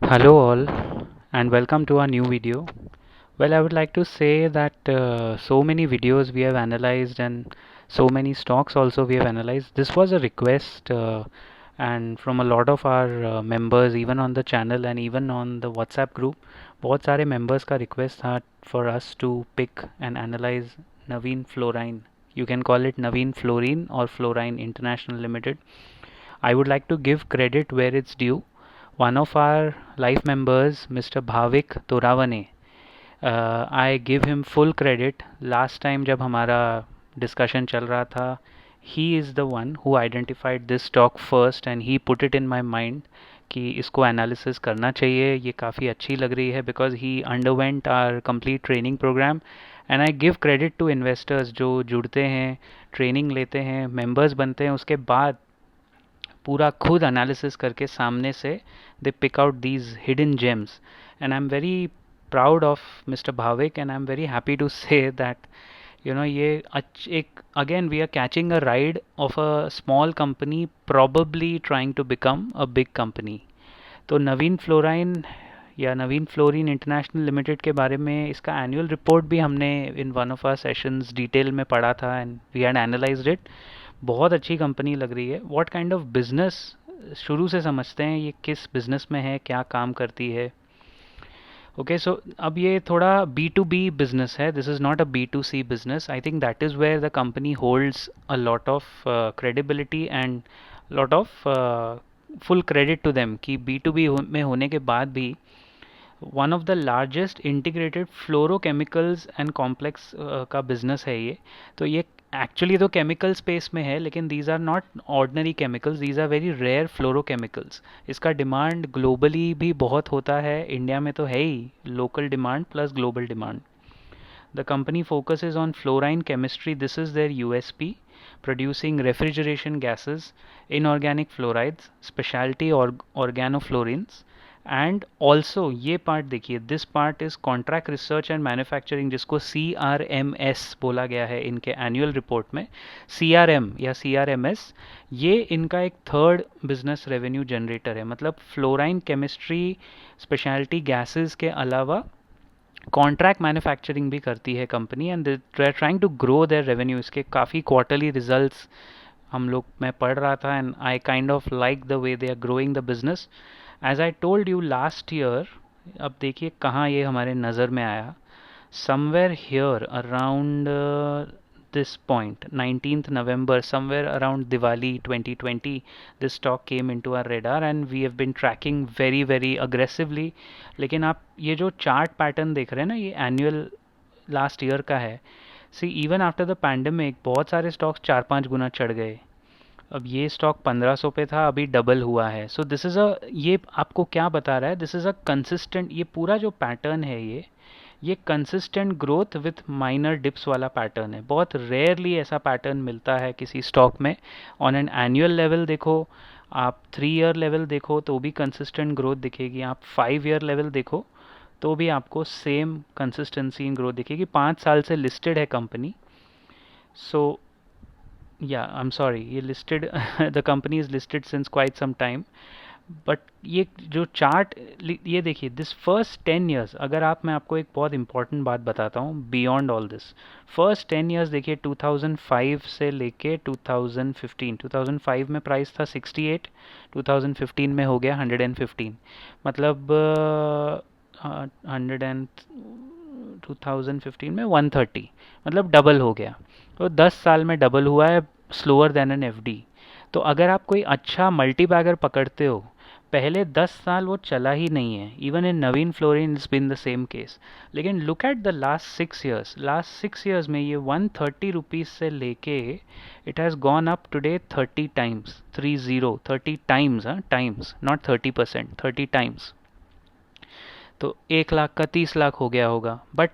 Hello all and welcome to our new video. Well, I would like to say that so many videos we have analyzed and so many stocks also we have analyzed. This was a request and from a lot of our members even on the channel and even on the WhatsApp group बहुत सारे members का request था for us to pick and analyze Navin Fluorine. You can call it Navin Fluorine or Fluorine International Limited. I would like to give credit where it's due. One of our life members, Mr. Bhavik Toravane, I give him full credit. Last time जब हमारा discussion चल रहा था, he is the one who identified this stock first and he put it in my mind कि इसको analysis करना चाहिए, ये काफ़ी अच्छी लग रही है because he underwent our complete training program and I give credit to investors जो जुड़ते हैं, ट्रेनिंग लेते हैं, members बनते हैं, उसके बाद पूरा खुद एनालिसिस करके सामने से they pick out these hidden gems and I am very proud of mister Bhavik and I am very happy to say that ये एक again we are catching a ride of a small company probably trying to become a big company. तो Navin fluorine या नवीन fluorine international limited के बारे में इसका annual report भी हमने in one of our sessions detail में पढ़ा था and we had analysed it. बहुत अच्छी कंपनी लग रही है. व्हाट काइंड ऑफ बिजनेस, शुरू से समझते हैं ये किस बिजनेस में है, क्या काम करती है. ओके सो अब ये थोड़ा बी टू बी बिजनेस है. This is not a B to C business. I think that is where the company holds a lot of credibility and lot of full credit to them कि B to B में होने के बाद भी one of the largest integrated fluorochemicals and complex का business है ये. तो ये एक्चुअली तो केमिकल स्पेस में है लेकिन these are not ordinary chemicals, these are very rare fluorochemicals. इसका डिमांड ग्लोबली भी बहुत होता है, इंडिया में तो है ही local demand plus global demand. The company focuses on fluorine chemistry. This is their USP, producing refrigeration gases, inorganic fluorides, specialty organofluorines, and also ये पार्ट देखिए, this part is contract research and manufacturing जिसको CRMS बोला गया है इनके annual report में. CRM या CRMS ये इनका एक थर्ड बिजनेस रेवेन्यू जनरेटर है. मतलब फ्लोराइन केमिस्ट्री स्पेशलिटी गैसेस के अलावा कॉन्ट्रैक्ट मैन्युफैक्चरिंग भी करती है company and they are trying to grow their revenue. इसके काफ़ी क्वार्टरली रिजल्ट्स हम लोग मैं पढ़ रहा था and I kind of like the way they are growing the business. As I told you last year, अब देखिए कहाँ ये हमारे नज़र में आया. somewhere here around this point 19th November, somewhere around Diwali 2020, this stock came into our radar and we have been tracking very very aggressively. लेकिन आप ये जो चार्ट पैटर्न देख रहे हैं ना, ये एनुअल लास्ट ईयर का है. See even after the pandemic बहुत सारे स्टॉक्स 4-5 गुना चढ़ गए. अब ये स्टॉक 1500 पे था, अभी डबल हुआ है. सो दिस इज़ अ, ये आपको क्या बता रहा है, दिस इज़ अ कंसिस्टेंट, ये पूरा जो पैटर्न है ये consistent growth with minor dips वाला पैटर्न है. बहुत रेयरली ऐसा पैटर्न मिलता है किसी स्टॉक में. ऑन एन एनुअल लेवल देखो, आप 3 ईयर लेवल देखो तो भी कंसिस्टेंट ग्रोथ दिखेगी. आप 5 ईयर लेवल देखो तो भी आपको सेम कंसिस्टेंसी इन ग्रोथ दिखेगी. 5 साल से लिस्टेड है कंपनी. सो या आई एम सॉरी, ये listed the company is listed since quite some time. But ये जो चार्ट, ये देखिए दिस फर्स्ट 10 ईयर्स, अगर आप, मैं आपको एक बहुत इंपॉर्टेंट बात बताता हूँ beyond all this. First 10 years देखिए, 2005 से लेके 2015. 2005 में प्राइस था 68, 2015 में हो गया 115. मतलब 2015 में 130, मतलब डबल हो गया. तो 10 साल में डबल हुआ है, स्लोअर देन एन एफडी. तो अगर आप कोई अच्छा मल्टी बैगर पकड़ते हो, पहले 10 साल वो चला ही नहीं है. Even in Navin Fluorine it's been the same case. लेकिन look at the last 6 years, last 6 years में ये 130 रुपीज़ से लेके it has gone up today 30 times. 30 times, हाँ टाइम्स, नॉट 30%, 30 टाइम्स. तो 1 लाख का 30 लाख हो गया होगा. बट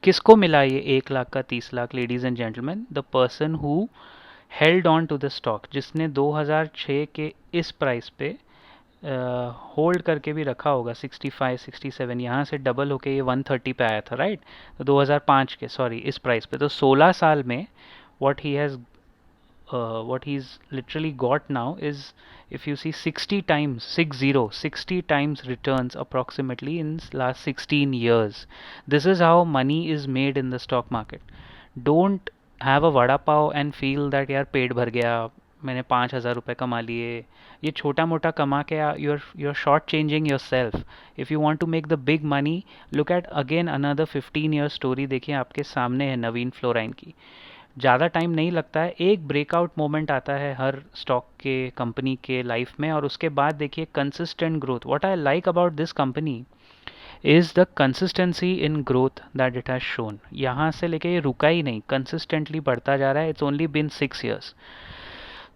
किसको मिला ये 1 लाख का 30 lakh? Ladies and gentleman, the person who held on to the stock, जिसने 2006 के इस प्राइस पे होल्ड करके भी रखा होगा. 65 67, यहाँ से डबल होके ये 130 पे आया था, राइट? तो 2005 के, सॉरी, इस प्राइस पे. तो 16 साल में what he has what he's literally got now is, if you see 60 times, 60 times returns approximately in last 16 years. This is how money is made in the stock market. Don't have a vada pav and feel that यार पेट भर गया, मैंने 5,000 रुपये कमा लिए, ये छोटा मोटा कमा के you're short changing yourself. if you want to make the big money, look at again another 15 year story. देखिए आपके सामने है नवीन फ्लोराइन की. ज़्यादा टाइम नहीं लगता है, एक ब्रेकआउट मोमेंट आता है हर स्टॉक के कंपनी के लाइफ में, और उसके बाद देखिए consistent growth. What I like about this company is the consistency in growth that it has shown. यहाँ से लेके ये रुका ही नहीं, कंसिस्टेंटली बढ़ता जा रहा है. It's only been 6 years.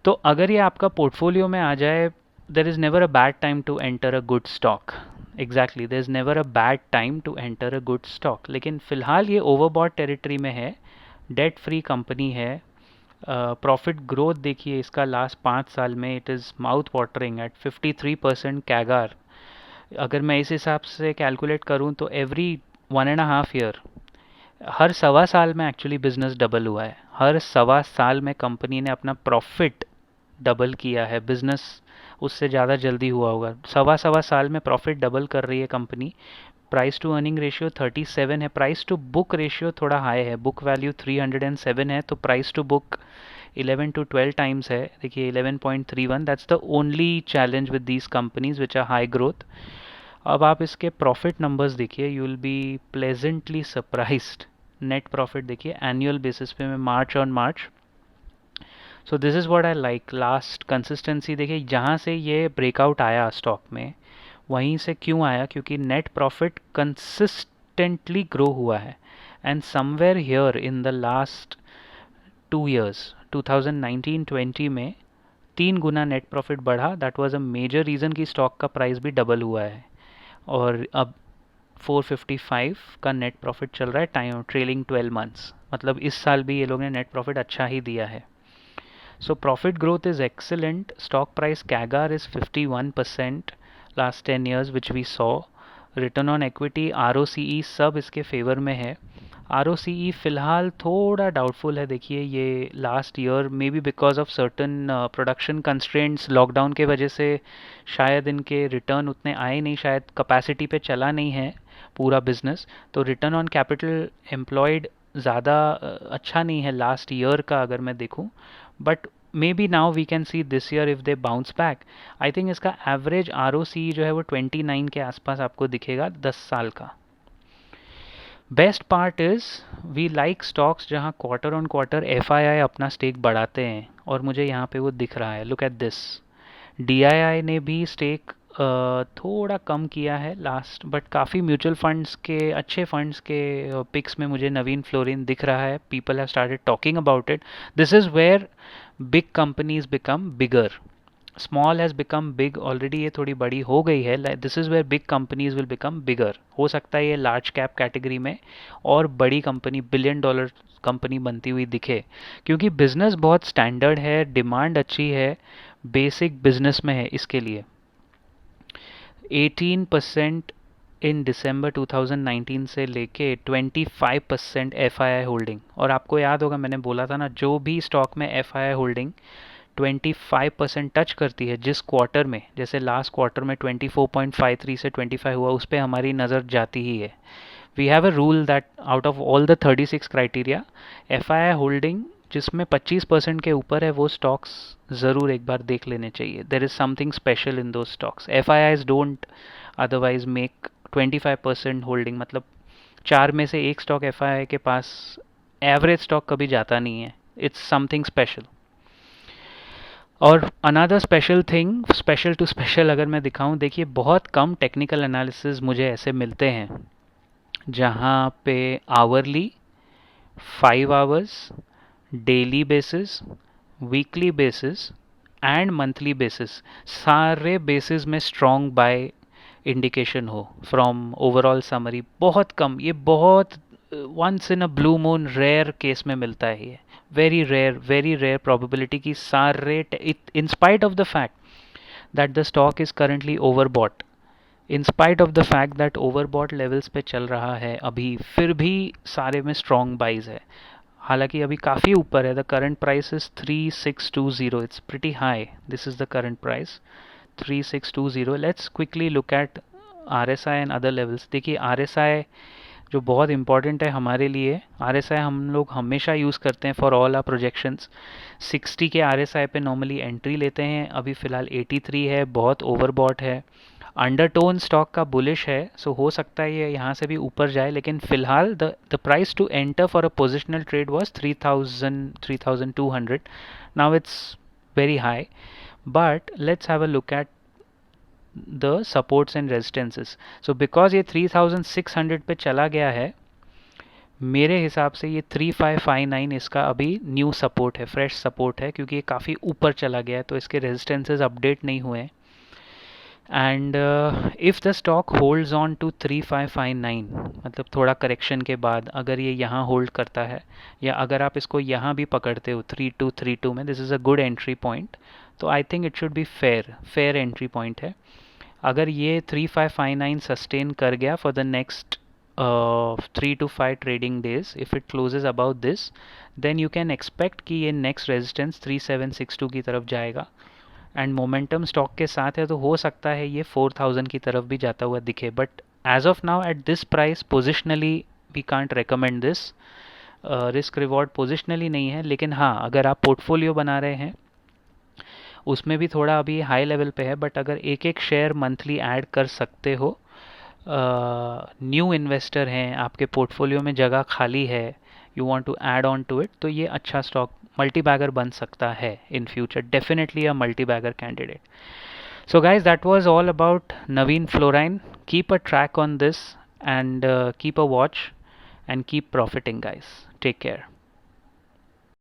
तो अगर ये आपका पोर्टफोलियो में आ जाए, there is never a bad time to enter a good stock. Exactly, there is never a bad time to enter a good stock. लेकिन फ़िलहाल ये ओवरबॉट टेरिटरी में है, डेट फ्री कंपनी है. प्रॉफिट ग्रोथ देखिए इसका लास्ट 5 साल में, it is mouth watering at 53% CAGR. अगर मैं इस हिसाब से कैलकुलेट करूं तो एवरी 1.5 year, हर सवा साल में एक्चुअली बिजनेस डबल हुआ है. हर सवा साल में कंपनी ने अपना प्रॉफिट डबल किया है. बिजनेस उससे ज़्यादा जल्दी हुआ होगा. सवा सवा साल में प्रॉफिट डबल कर रही है company. Price to earning ratio 37 है. प्राइस टू बुक रेशियो थोड़ा हाई है, बुक वैल्यू 307 है, तो price to book 11 to 12 times है. देखिए 11.31. That's the only challenge with these companies which are high growth. अब आप इसके प्रॉफिट नंबर्स देखिए, you will be pleasantly surprised. Net profit देखिए एनुअल बेसिस पे, में March on March. So this is what I like. Last consistency देखिए, जहाँ से ये ब्रेकआउट आया स्टॉक में, वहीं से क्यों आया, क्योंकि नेट प्रॉफिट कंसिस्टेंटली ग्रो हुआ है. And somewhere here in the last 2 years, 2019-20 में 3 गुना नेट प्रॉफिट बढ़ा. That was a major reason कि स्टॉक का प्राइस भी डबल हुआ है. और अब 455 का नेट प्रॉफिट चल रहा है टाइम ट्रेलिंग 12 मंथ्स. मतलब इस साल भी ये लोग ने नेट प्रॉफिट अच्छा ही दिया है. So profit growth is excellent. Stock price CAGR is 51% last 10 years which we saw. Return on equity, ROCE सब इसके फेवर में है. ROCE फ़िलहाल थोड़ा डाउटफुल है. देखिए ये last year may be because of certain production constraints, lockdown के वजह से शायद इनके रिटर्न उतने आए नहीं, शायद कैपेसिटी पे चला नहीं है पूरा बिजनेस. तो रिटर्न ऑन कैपिटल एम्प्लॉयड ज़्यादा अच्छा नहीं है लास्ट ईयर का अगर मैं देखूं. But maybe now we can see this year if they bounce back. I think इसका एवरेज ROCE जो है वो 29 के आसपास आपको दिखेगा 10 साल का. Best part is we like stocks जहाँ क्वार्टर ऑन क्वार्टर FII अपना स्टेक बढ़ाते हैं, और मुझे यहाँ पे वो दिख रहा है. Look at this. DII ने भी स्टेक थोड़ा कम किया है लास्ट, बट काफ़ी म्यूचुअल फंड्स के, अच्छे फंड्स के पिक्स में मुझे नवीन फ्लोरिन दिख रहा है. People have started talking about it. This is where big companies become bigger. Small has become big already, ये थोड़ी बड़ी हो गई है. This is where big companies will become bigger. हो सकता है ये लार्ज कैप कैटेगरी में और बड़ी कंपनी, $1 billion कंपनी बनती हुई दिखे, क्योंकि बिजनेस बहुत स्टैंडर्ड है, डिमांड अच्छी है, बेसिक बिजनेस में है. इसके लिए 18% इन दिसंबर 2019 से लेके 25% FII होल्डिंग. और आपको याद होगा मैंने बोला था ना, जो भी स्टॉक में FII होल्डिंग 25% टच करती है जिस क्वार्टर में, जैसे लास्ट क्वार्टर में 24.53 से 25 हुआ, उस पर हमारी नज़र जाती ही है. We have a rule that out of all the 36 criteria, FII holding जिसमें 25% के ऊपर है वो स्टॉक्स ज़रूर एक बार देख लेने चाहिए. There is something special in those stocks. FIIs don't otherwise make 25% holding. मतलब 4 में से एक स्टॉक FII के पास, एवरेज स्टॉक कभी जाता नहीं है. It's something special. और another special thing, special to special अगर मैं दिखाऊं, देखिए बहुत कम टेक्निकल एनालिसिस मुझे ऐसे मिलते हैं जहाँ पे hourly, 5 hours, daily basis, weekly basis and monthly basis, सारे बेसिस में स्ट्रॉन्ग बाय इंडिकेशन हो फ्रॉम ओवरऑल समरी. बहुत कम, ये बहुत once in a blue moon rare case में मिलता है. ये वेरी रेयर प्रोबेबिलिटी की सारे, in spite of the fact that the stock is currently overbought, in spite of the fact that overbought levels पे चल रहा है अभी, फिर भी सारे में स्ट्रॉन्ग बाइज है. हालांकि अभी काफ़ी ऊपर है. The current price is 3620. It's pretty high. This is the current price 3620. Let's quickly look at RSI and other levels. देखिए RSI जो बहुत इंपॉर्टेंट है हमारे लिए. RSI हम लोग हमेशा यूज़ करते हैं फॉर ऑल आर प्रोजेक्शंस. 60 के RSI पे नॉर्मली एंट्री लेते हैं. अभी फ़िलहाल 83 है, बहुत ओवरबॉट है. अंडरटोन स्टॉक का बुलिश है, सो हो सकता है ये यहाँ से भी ऊपर जाए, लेकिन फिलहाल the price to enter for a positional trade was 3200. Now it's very high, but let's have a look at the supports and resistances. So because ये 3600 पे चला गया है, मेरे हिसाब से ये 3559 इसका अभी न्यू सपोर्ट है, फ्रेश सपोर्ट है, क्योंकि ये काफ़ी ऊपर चला गया है, तो इसके रेजिस्टेंसेस अपडेट नहीं हुए हैं. And if the stock holds on to 3559, मतलब थोड़ा करेक्शन के बाद अगर ये यहाँ होल्ड करता है, या अगर आप इसको यहाँ भी पकड़ते हो 3232 में, this is a good entry point. तो I think it should be fair entry point है. अगर ये 3559 सस्टेन कर गया for the next 3 to 5 trading days, if it closes about this, then you can expect कि ये नेक्स्ट रेजिस्टेंस 3762 की तरफ जाएगा. एंड मोमेंटम स्टॉक के साथ है, तो हो सकता है ये 4000 की तरफ भी जाता हुआ दिखे. But as of now at this price positionally we can't recommend this. Risk reward positionally नहीं है, लेकिन हाँ अगर आप पोर्टफोलियो बना रहे हैं उसमें भी थोड़ा अभी हाई लेवल पे है, बट अगर एक एक शेयर मंथली ऐड कर सकते हो, न्यू इन्वेस्टर हैं, आपके पोर्टफोलियो में जगह खाली है, you want to add on to it, तो ये अच्छा स्टॉक मल्टी बैगर बन सकता है in future. Definitely a multi bagger candidate. So guys, that was all about Naveen Fluorine. Keep a track on this and keep a watch and keep profiting guys. Take care.